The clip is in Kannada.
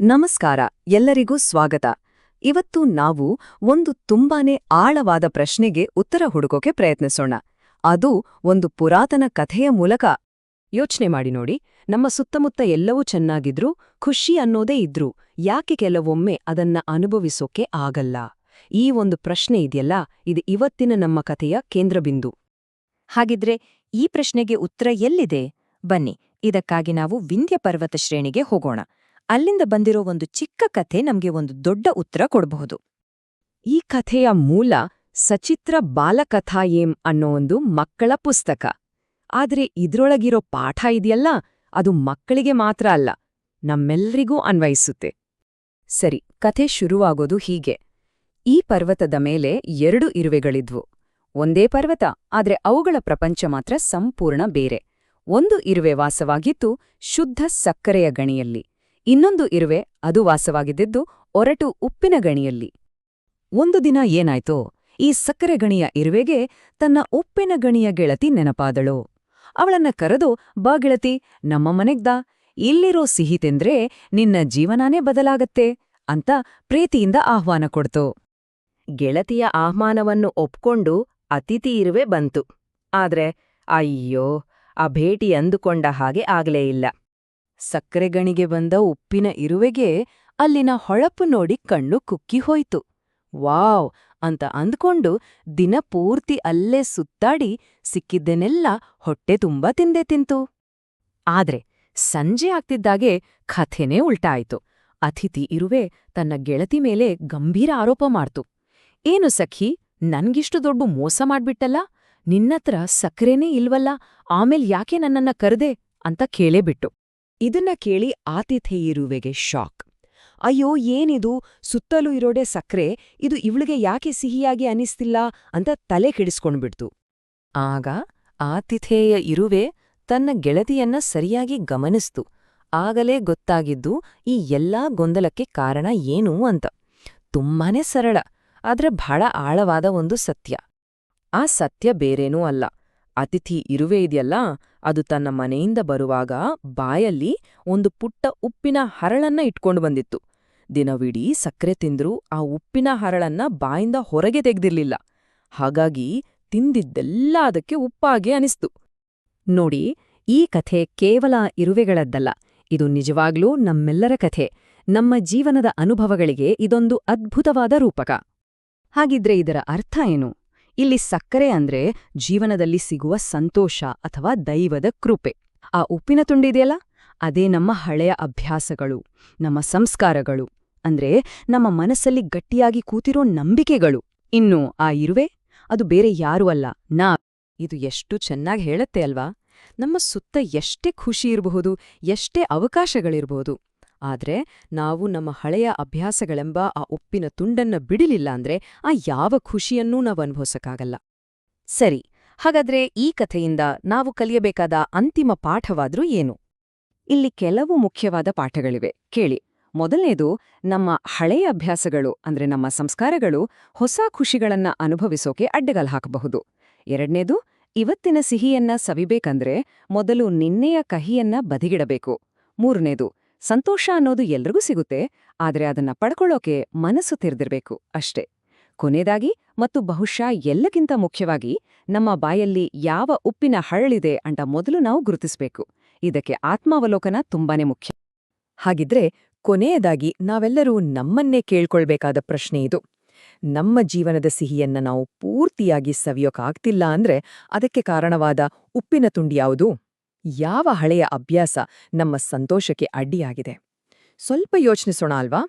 ನಮಸ್ಕಾರ, ಎಲ್ಲರಿಗೂ ಸ್ವಾಗತ. ಇವತ್ತು ನಾವು ಒಂದು ತುಂಬಾನೇ ಆಳವಾದ ಪ್ರಶ್ನೆಗೆ ಉತ್ತರ ಹುಡುಕೋಕೆ ಪ್ರಯತ್ನಿಸೋಣ. ಅದು ಒಂದು ಪುರಾತನ ಕಥೆಯ ಮೂಲಕ. ಯೋಚನೆ ಮಾಡಿ ನೋಡಿ, ನಮ್ಮ ಸುತ್ತಮುತ್ತ ಎಲ್ಲವೂ ಚೆನ್ನಾಗಿದ್ರೂ, ಖುಷಿ ಅನ್ನೋದೇ ಇದ್ರೂ ಯಾಕೆ ಕೆಲವೊಮ್ಮೆ ಅದನ್ನ ಅನುಭವಿಸೋಕೆ ಆಗಲ್ಲ? ಈ ಒಂದು ಪ್ರಶ್ನೆ ಇದೆಯಲ್ಲ, ಇದು ಇವತ್ತಿನ ನಮ್ಮ ಕಥೆಯ ಕೇಂದ್ರಬಿಂದು. ಹಾಗಿದ್ರೆ ಈ ಪ್ರಶ್ನೆಗೆ ಉತ್ತರ ಎಲ್ಲಿದೆ? ಬನ್ನಿ, ಇದಕ್ಕಾಗಿ ನಾವು ವಿಂಧ್ಯ ಪರ್ವತ ಶ್ರೇಣಿಗೆ ಹೋಗೋಣ. ಅಲ್ಲಿಂದ ಬಂದಿರೋ ಒಂದು ಚಿಕ್ಕ ಕಥೆ ನಮ್ಗೆ ಒಂದು ದೊಡ್ಡ ಉತ್ತರ ಕೊಡಬಹುದು. ಈ ಕಥೆಯ ಮೂಲ ಸಚಿತ್ರ ಬಾಲಕಥಾಯೇಂ ಅನ್ನೋ ಒಂದು ಮಕ್ಕಳ ಪುಸ್ತಕ. ಆದ್ರೆ ಇದ್ರೊಳಗಿರೋ ಪಾಠ ಇದೆಯಲ್ಲ, ಅದು ಮಕ್ಕಳಿಗೆ ಮಾತ್ರ ಅಲ್ಲ, ನಮ್ಮೆಲ್ಲರಿಗೂ ಅನ್ವಯಿಸುತ್ತೆ. ಸರಿ, ಕಥೆ ಶುರುವಾಗೋದು ಹೀಗೆ. ಈ ಪರ್ವತದ ಮೇಲೆ 2 ಇರುವೆಗಳಿದ್ವು. ಒಂದೇ ಪರ್ವತ, ಆದ್ರೆ ಅವುಗಳ ಪ್ರಪಂಚ ಮಾತ್ರ ಸಂಪೂರ್ಣ ಬೇರೆ. ಒಂದು ಇರುವೆ ವಾಸವಾಗಿದ್ದು ಶುದ್ಧ ಸಕ್ಕರೆಯ ಗಣಿಯಲ್ಲಿ. ಇನ್ನೊಂದು ಇರುವೆ ಅದು ವಾಸವಾಗಿದ್ದಿದ್ದು ಒರಟು ಉಪ್ಪಿನ ಗಣಿಯಲ್ಲಿ. ಒಂದು ದಿನ ಏನಾಯ್ತೋ, ಈ ಸಕ್ಕರೆ ಗಣಿಯ ಇರುವೆಗೆ ತನ್ನ ಉಪ್ಪಿನ ಗಣಿಯ ಗೆಳತಿ ನೆನಪಾದಳು. ಅವಳನ್ನ ಕರೆದು, ಬಾ ಗೆಳತಿ, ನಮ್ಮ ಮನೆಗ್ದಾ, ಇಲ್ಲಿರೋ ಸಿಹಿ ತಿಂದ್ರೆ ನಿನ್ನ ಜೀವನಾನೇ ಬದಲಾಗತ್ತೆ ಅಂತ ಪ್ರೀತಿಯಿಂದ ಆಹ್ವಾನ ಕೊಡ್ತು. ಗೆಳತಿಯ ಆಹ್ವಾನವನ್ನು ಒಪ್ಕೊಂಡು ಅತಿಥಿ ಇರುವೆ ಬಂತು. ಆದ್ರೆ ಅಯ್ಯೋ, ಆ ಭೇಟಿ ಅಂದುಕೊಂಡ ಹಾಗೆ ಆಗ್ಲೇ ಇಲ್ಲ. ಸಕ್ಕರೆ ಗಣಿಗೆ ಬಂದ ಉಪ್ಪಿನ ಇರುವೆಗೆ ಅಲ್ಲಿನ ಹೊಳಪು ನೋಡಿ ಕಣ್ಣು ಕುಕ್ಕಿ ಹೋಯ್ತು. ವಾವ್ ಅಂತ ಅಂದ್ಕೊಂಡು ದಿನಪೂರ್ತಿ ಅಲ್ಲೇ ಸುತ್ತಾಡಿ ಸಿಕ್ಕಿದ್ದನ್ನೆಲ್ಲ ಹೊಟ್ಟೆ ತುಂಬಾ ತಿಂದೇ ತಿಂತು. ಆದ್ರೆ ಸಂಜೆ ಆಗ್ತಿದ್ದಾಗೆ ಕಥೆನೇ ಉಲ್ಟಾಯ್ತು. ಅತಿಥಿ ಇರುವೆ ತನ್ನ ಗೆಳತಿ ಮೇಲೆ ಗಂಭೀರ ಆರೋಪ ಮಾಡ್ತು. ಏನು ಸಖಿ, ನನ್ಗಿಷ್ಟು ದೊಡ್ಡ ಮೋಸ ಮಾಡ್ಬಿಟ್ಟಲ್ಲ, ನಿನ್ನತ್ರ ಸಕ್ಕರೆನೇ ಇಲ್ವಲ್ಲ, ಆಮೇಲ್ ಯಾಕೆ ನನ್ನನ್ನ ಕರೆದೆ ಅಂತ ಕೇಳೇಬಿಟ್ಟು. ಇದನ್ನ ಕೇಳಿ ಆತಿಥೇಯಿರುವೆಗೆ ಶಾಕ್. ಅಯ್ಯೋ, ಏನಿದು, ಸುತ್ತಲೂ ಇರೋಡೆ ಸಕ್ರೆ, ಇದು ಇವಳಿಗೆ ಯಾಕೆ ಸಿಹಿಯಾಗಿ ಅನಿಸ್ತಿಲ್ಲ ಅಂತ ತಲೆ ಕೆಡಿಸ್ಕೊಂಡ್ಬಿಡ್ತು. ಆಗ ಆತಿಥೇಯ ಇರುವೆ ತನ್ನ ಗೆಳತಿಯನ್ನ ಸರಿಯಾಗಿ ಗಮನಿಸ್ತು. ಆಗಲೇ ಗೊತ್ತಾಗಿದ್ದು ಈ ಎಲ್ಲಾ ಗೊಂದಲಕ್ಕೆ ಕಾರಣ ಏನು ಅಂತ. ತುಂಬಾನೇ ಸರಳ, ಆದ್ರೆ ಬಹಳ ಆಳವಾದ ಒಂದು ಸತ್ಯ. ಆ ಸತ್ಯ ಬೇರೇನೂ ಅಲ್ಲ. ಅತಿಥಿ ಇರುವೆ ಇದೆಯಲ್ಲ, ಅದು ತನ್ನ ಮನೆಯಿಂದ ಬರುವಾಗ ಬಾಯಲ್ಲಿ ಒಂದು ಪುಟ್ಟ ಉಪ್ಪಿನ ಹರಳನ್ನ ಇಟ್ಕೊಂಡು ಬಂದಿತ್ತು. ದಿನವಿಡೀ ಸಕ್ಕರೆ ತಿಂದ್ರೂ ಆ ಉಪ್ಪಿನ ಹರಳನ್ನ ಬಾಯಿಂದ ಹೊರಗೆ ತೆಗ್ದಿರ್ಲಿಲ್ಲ. ಹಾಗಾಗಿ ತಿಂದಿದ್ದೆಲ್ಲ ಅದಕ್ಕೆ ಉಪ್ಪಾಗೆ ಅನಿಸ್ತು. ನೋಡಿ, ಈ ಕಥೆ ಕೇವಲ ಇರುವೆಗಳದ್ದಲ್ಲ, ಇದು ನಿಜವಾಗ್ಲೂ ನಮ್ಮೆಲ್ಲರ ಕಥೆ. ನಮ್ಮ ಜೀವನದ ಅನುಭವಗಳಿಗೆ ಇದೊಂದು ಅದ್ಭುತವಾದ ರೂಪಕ. ಹಾಗಿದ್ರೆ ಇದರ ಅರ್ಥ ಏನು? ಇಲ್ಲಿ ಸಕ್ಕರೆ ಅಂದ್ರೆ ಜೀವನದಲ್ಲಿ ಸಿಗುವ ಸಂತೋಷ ಅಥವಾ ದೈವದ ಕೃಪೆ. ಆ ಉಪ್ಪಿನ ತುಂಡಿದೆಯಲ್ಲ, ಅದೇ ನಮ್ಮ ಹಳೆಯ ಅಭ್ಯಾಸಗಳು, ನಮ್ಮ ಸಂಸ್ಕಾರಗಳು, ಅಂದ್ರೆ ನಮ್ಮ ಮನಸ್ಸಲ್ಲಿ ಗಟ್ಟಿಯಾಗಿ ಕೂತಿರೋ ನಂಬಿಕೆಗಳು. ಇನ್ನು ಆ ಇರುವೆ, ಅದು ಬೇರೆ ಯಾರೂ ಅಲ್ಲ, ಇದು ಎಷ್ಟು ಚೆನ್ನಾಗಿ ಹೇಳತ್ತೆ ಅಲ್ವಾ? ನಮ್ಮ ಸುತ್ತ ಎಷ್ಟೇ ಖುಷಿ ಇರಬಹುದು, ಎಷ್ಟೇ ಅವಕಾಶಗಳಿರಬಹುದು, ಆದ್ರೆ ನಾವು ನಮ್ಮ ಹಳೆಯ ಅಭ್ಯಾಸಗಳೆಂಬ ಆ ಉಪ್ಪಿನ ತುಂಡನ್ನ ಬಿಡಲಿಲ್ಲ ಅಂದ್ರೆ ಆ ಯಾವ ಖುಷಿಯನ್ನೂ ನಾವು ಅನುಭವಿಸಕ್ಕಾಗಲ್ಲ. ಸರಿ, ಹಾಗಾದ್ರೆ ಈ ಕಥೆಯಿಂದ ನಾವು ಕಲಿಯಬೇಕಾದ ಅಂತಿಮ ಪಾಠವಾದ್ರೂ ಏನು? ಇಲ್ಲಿ ಕೆಲವು ಮುಖ್ಯವಾದ ಪಾಠಗಳಿವೆ, ಕೇಳಿ. ಮೊದಲನೇದು, ನಮ್ಮ ಹಳೆಯ ಅಭ್ಯಾಸಗಳು ಅಂದ್ರೆ ನಮ್ಮ ಸಂಸ್ಕಾರಗಳು ಹೊಸ ಖುಷಿಗಳನ್ನ ಅನುಭವಿಸೋಕೆ ಅಡ್ಡಗಾಲ್ ಹಾಕಬಹುದು. ಎರಡನೇದು, ಇವತ್ತಿನ ಸಿಹಿಯನ್ನ ಸವಿಬೇಕಂದ್ರೆ ಮೊದಲು ನಿನ್ನೆಯ ಕಹಿಯನ್ನ ಬದಿಗಿಡಬೇಕು. ಮೂರನೇದು, ಸಂತೋಷ ಅನ್ನೋದು ಎಲ್ರಿಗೂ ಸಿಗುತ್ತೆ, ಆದ್ರೆ ಅದನ್ನ ಪಡ್ಕೊಳ್ಳೋಕೆ ಮನಸ್ಸು ತೆರೆದಿರ್ಬೇಕು ಅಷ್ಟೇ. ಕೊನೆಯದಾಗಿ ಮತ್ತು ಬಹುಶಃ ಎಲ್ಲಕ್ಕಿಂತ ಮುಖ್ಯವಾಗಿ, ನಮ್ಮ ಬಾಯಲ್ಲಿ ಯಾವ ಉಪ್ಪಿನ ಹರಳಿದೆ ಅಂತ ಮೊದಲು ನಾವು ಗುರುತಿಸಬೇಕು. ಇದಕ್ಕೆ ಆತ್ಮಾವಲೋಕನ ತುಂಬಾನೇ ಮುಖ್ಯ. ಹಾಗಿದ್ರೆ ಕೊನೆಯದಾಗಿ ನಾವೆಲ್ಲರೂ ನಮ್ಮನ್ನೇ ಕೇಳ್ಕೊಳ್ಬೇಕಾದ ಪ್ರಶ್ನೆ ಇದು. ನಮ್ಮ ಜೀವನದ ಸಿಹಿಯನ್ನ ನಾವು ಪೂರ್ತಿಯಾಗಿ ಸವಿಯೋಕಾಗ್ತಿಲ್ಲ ಅಂದ್ರೆ ಅದಕ್ಕೆ ಕಾರಣವಾದ ಉಪ್ಪಿನ ತುಂಡು ಯಾವುದು? ಯಾವ ಹಳೆಯ ಅಭ್ಯಾಸ ನಮ್ಮ ಸಂತೋಷಕ್ಕೆ ಅಡ್ಡಿಯಾಗಿದೆ? ಸ್ವಲ್ಪ ಯೋಚಿಸೋಣ ಅಲ್ವಾ?